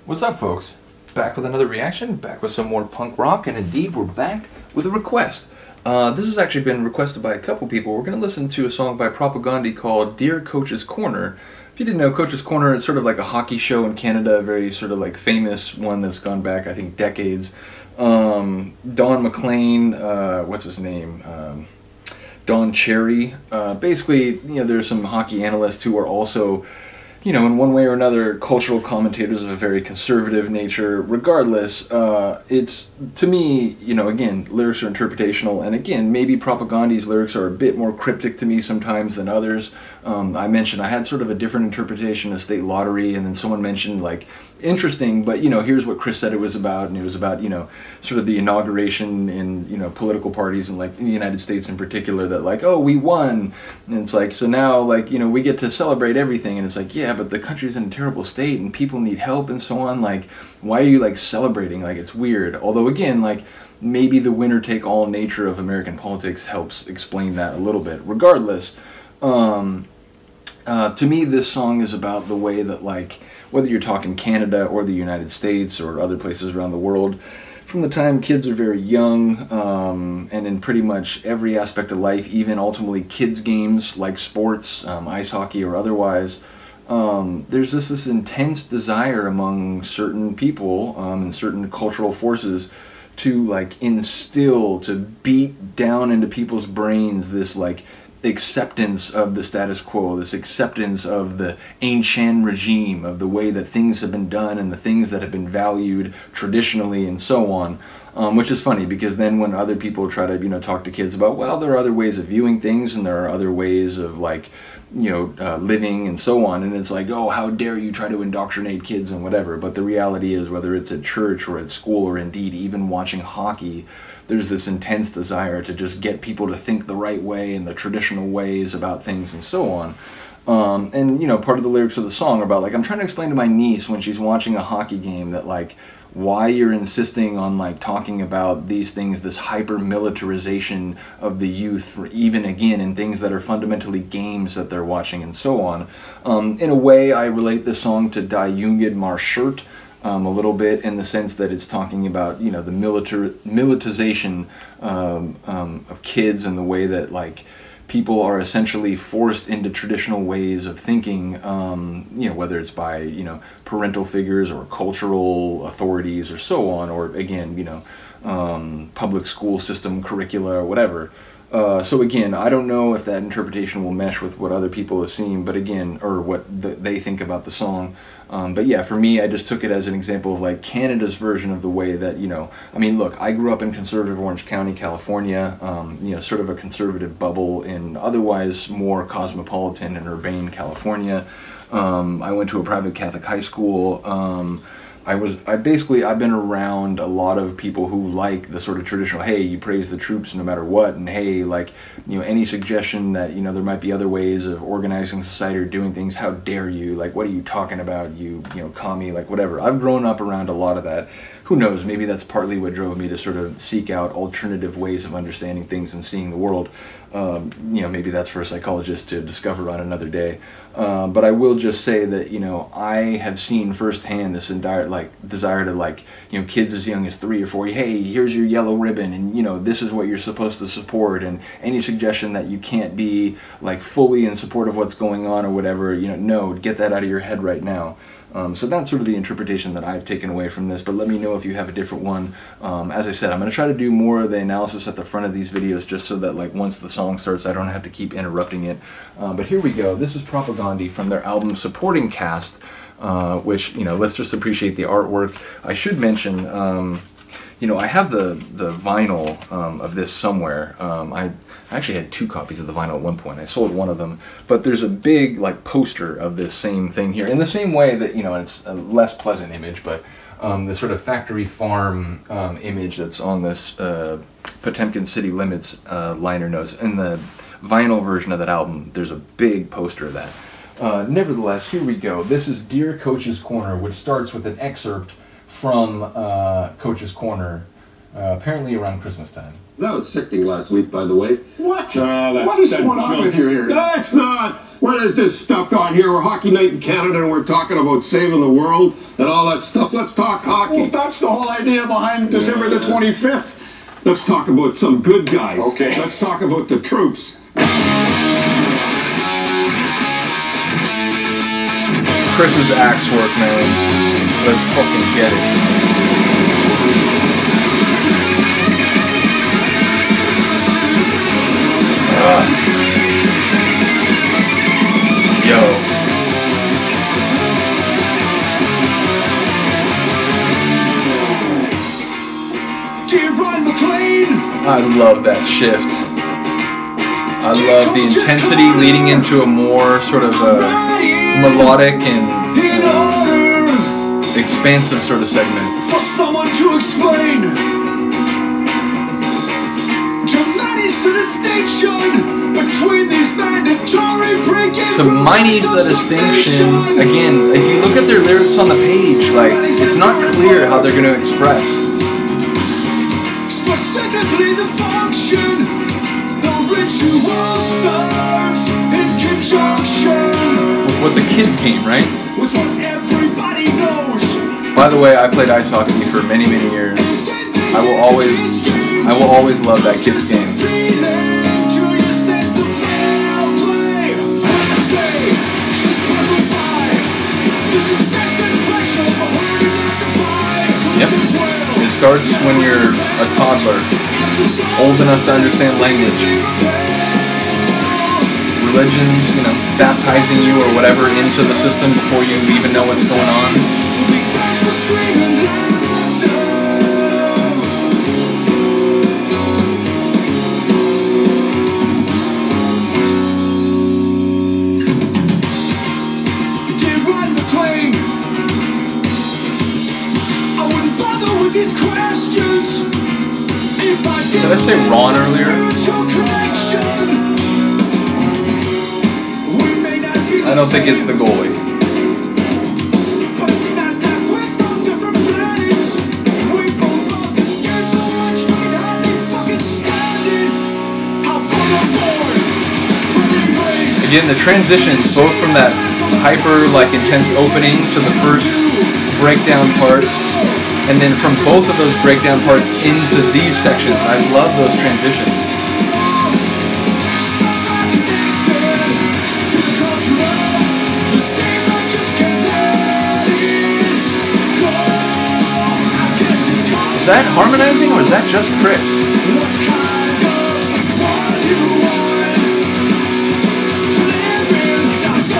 What's up, folks? Back with another reaction, back with some more punk rock, and indeed we're back with a request. This has actually been requested by a couple people. We're going to listen to a song by Propagandhi called Dear Coach's Corner. If you didn't know, Coach's Corner is sort of like a hockey show in Canada, a very sort of like famous one that's gone back, I think, decades. Don McLean, what's his name? Don Cherry. Basically, there's some hockey analysts who are also, in one way or another, cultural commentators of a very conservative nature. Regardless, it's, to me, again, lyrics are interpretational, and again, maybe Propagandhi's lyrics are a bit more cryptic to me sometimes than others. I mentioned I had sort of a different interpretation of State Lottery, and then someone mentioned, like, interesting, but, here's what Chris said it was about, and it was about, sort of the inauguration in, political parties, and, like, in the United States in particular, that, like, oh, we won, and it's like, so now, like, we get to celebrate everything, and it's like, yeah, but the country's in a terrible state, and people need help, and so on, like, why are you, like, celebrating? Like, it's weird. Although, again, like, maybe the winner-take-all nature of American politics helps explain that a little bit. Regardless, to me, this song is about the way that, like, whether you're talking Canada or the United States or other places around the world, from the time kids are very young, and in pretty much every aspect of life, even ultimately kids' games like sports, ice hockey or otherwise, there's this intense desire among certain people and certain cultural forces to, like, instill, to beat down into people's brains this, like, acceptance of the status quo, this acceptance of the ancient regime, of the way that things have been done and the things that have been valued traditionally and so on. Which is funny, because then when other people try to, talk to kids about, well, there are other ways of viewing things and there are other ways of, like, living and so on, and it's like, oh, how dare you try to indoctrinate kids and whatever. But the reality is, whether it's at church or at school or indeed even watching hockey, there's this intense desire to just get people to think the right way and the traditional ways about things and so on. And, part of the lyrics of the song are about, like, I'm trying to explain to my niece when she's watching a hockey game that, like, why you're insisting on, like, talking about these things, this hyper-militarization of the youth, for even, again, in things that are fundamentally games that they're watching and so on. In a way, I relate this song to Die Jugend maar Shirt, a little bit, in the sense that it's talking about, the militarization of kids, and the way that, like, people are essentially forced into traditional ways of thinking, whether it's by, parental figures or cultural authorities or so on, or, again, public school system curricula or whatever. So again, I don't know if that interpretation will mesh with what other people have seen, but again, or what they think about the song. But yeah, for me, I just took it as an example of, like, Canada's version of the way that, I mean, look, I grew up in conservative Orange County, California, sort of a conservative bubble in otherwise more cosmopolitan and urbane California. I went to a private Catholic high school. I've been around a lot of people who like the sort of traditional, hey, you praise the troops no matter what, and hey, like, any suggestion that, there might be other ways of organizing society or doing things, how dare you, like, what are you talking about, you commie, like, whatever. I've grown up around a lot of that. Who knows, maybe that's partly what drove me to sort of seek out alternative ways of understanding things and seeing the world. Maybe that's for a psychologist to discover on another day. But I will just say that, I have seen firsthand this entire, like, desire to, like, kids as young as 3 or 4, hey, here's your yellow ribbon, and, this is what you're supposed to support, and any suggestion that you can't be, like, fully in support of what's going on or whatever, no, get that out of your head right now. So that's sort of the interpretation that I've taken away from this, but let me know if you have a different one. As I said, I'm going to try to do more of the analysis at the front of these videos, just so that, like, once the song starts, I don't have to keep interrupting it. But here we go. This is Propagandhi from their album Supporting Cast, which, let's just appreciate the artwork. I should mention, I have the vinyl of this somewhere. I actually had 2 copies of the vinyl at one point. I sold one of them, but there's a big, like, poster of this same thing here, in the same way that, it's a less pleasant image, but the sort of factory farm image that's on this Potemkin City Limits liner notes. In the vinyl version of that album, there's a big poster of that. Nevertheless, here we go. This is Dear Coach's Corner, which starts with an excerpt from Coach's Corner, Apparently around Christmas time. That was sickening last week, by the way. What? What is going on with you here? That's not. What is this stuff on here? We're Hockey Night in Canada and we're talking about saving the world and all that stuff. Let's talk hockey. Well, that's the whole idea behind December the 25th. Let's talk about some good guys. Okay. Let's talk about the troops. Chris's axe work, man. Let's fucking get it. Yo. I love that shift. I love the intensity leading into a more sort of melodic and expansive sort of segment. For someone to explain, to manage the distinction between these mandatory break-ins. To manage the distinction, again, if you look at their lyrics on the page, like, it's not clear how they're going to express. Specifically the function the ritual serves in conjunction with what's a kid's game, right? with what everybody knows. By the way, I played ice hockey for many, many years. I will always love that kid's game. Yep. It starts when you're a toddler, old enough to understand language. Religions, you know, baptizing you or whatever into the system before you even know what's going on. Did I say Ron earlier? I don't think it's the goalie. Again, the transitions, both from that hyper, like, intense opening to the first breakdown part, and then from both of those breakdown parts into these sections. I love those transitions. Is that harmonizing or is that just Chris?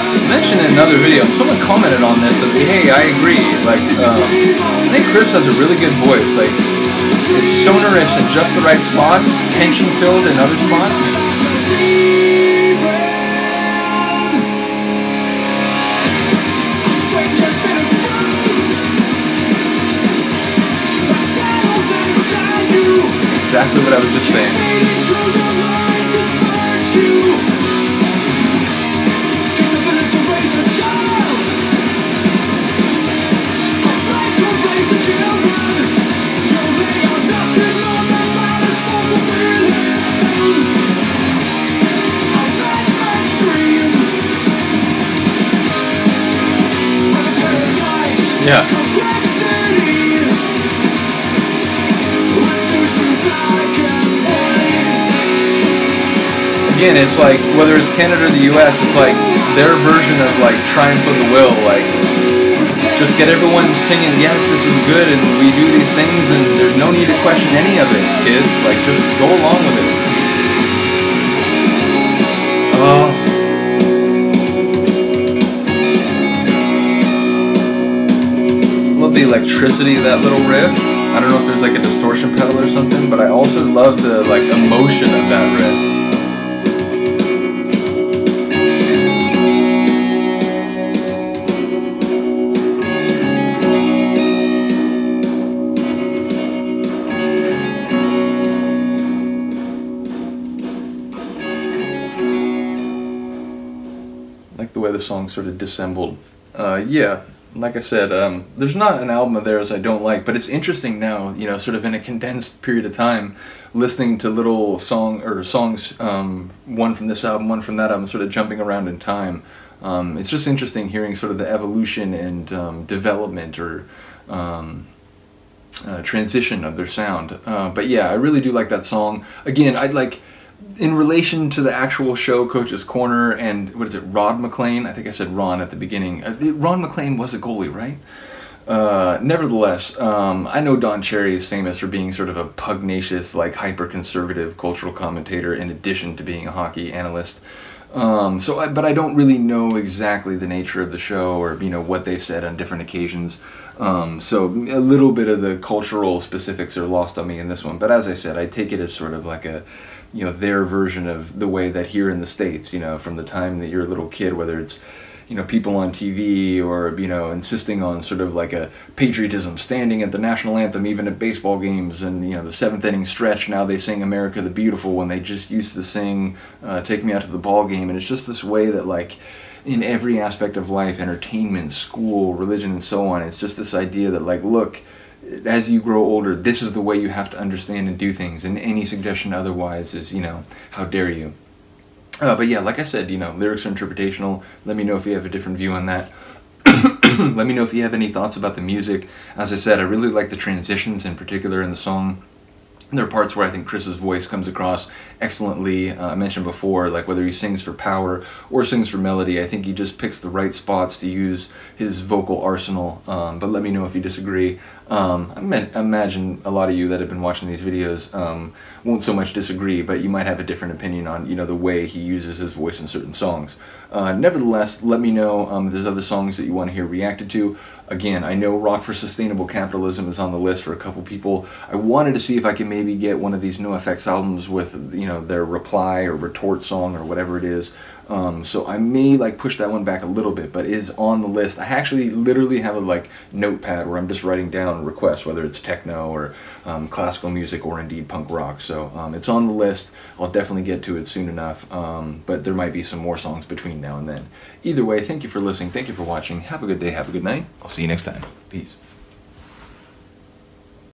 I mentioned in another video, someone commented on this and, hey, I agree. Like, I think Chris has a really good voice. Like, it's sonorous in just the right spots, tension-filled in other spots. Exactly what I was just saying. Yeah. Again, it's like, whether it's Canada or the US, it's like their version of like Triumph of the Will, like just get everyone singing, yes, this is good and we do these things and there's no need to question any of it, kids, like just go along with it. Love the electricity of that little riff. I don't know if there's like a distortion pedal or something, but I also love the like emotion of that riff. Like the way the song sort of dissembled. Yeah. like I said, there's not an album of theirs I don't like, but it's interesting now, you know, sort of in a condensed period of time, listening to little songs, one from this album, one from that album, sort of jumping around in time. It's just interesting hearing sort of the evolution and development or transition of their sound. But yeah, I really do like that song. Again, I'd like, in relation to the actual show, Coach's Corner, and what is it, Rod McLean? I think I said Ron at the beginning. Ron McLean was a goalie, right? Nevertheless, I know Don Cherry is famous for being sort of a pugnacious, like hyper-conservative cultural commentator in addition to being a hockey analyst. But I don't really know exactly the nature of the show or, you know, what they said on different occasions. So a little bit of the cultural specifics are lost on me in this one. But as I said, I take it as sort of like a, you know, their version of the way that here in the States, you know, from the time that you're a little kid, whether it's, you know, people on TV or, you know, insisting on sort of like a patriotism, standing at the national anthem even at baseball games, and, you know, the seventh inning stretch, now they sing America the Beautiful when they just used to sing Take Me Out to the Ball Game. And it's just this way that, like, in every aspect of life, entertainment, school, religion, and so on, it's just this idea that, like, look, as you grow older, this is the way you have to understand and do things, and any suggestion otherwise is, you know, how dare you. But yeah, like I said, you know, lyrics are interpretational. Let me know if you have a different view on that. Let me know if you have any thoughts about the music. As I said, I really like the transitions in particular in the song. There are parts where I think Chris's voice comes across excellently. I mentioned before, like whether he sings for power or sings for melody, I think he just picks the right spots to use his vocal arsenal. But let me know if you disagree. I imagine a lot of you that have been watching these videos won't so much disagree, but you might have a different opinion on, you know, the way he uses his voice in certain songs. Nevertheless, let me know if there's other songs that you want to hear reacted to. Again, I know Rock for Sustainable Capitalism is on the list for a couple people. I wanted to see if I could maybe get one of these NoFX albums with, you know, their reply or retort song or whatever it is. So I may like push that one back a little bit, but it is on the list. I actually literally have a like notepad where I'm just writing down requests, whether it's techno or classical music or indeed punk rock. So it's on the list. I'll definitely get to it soon enough, but there might be some more songs between now and then. Either way, thank you for listening. Thank you for watching. Have a good day. Have a good night. I'll see you next time. Peace.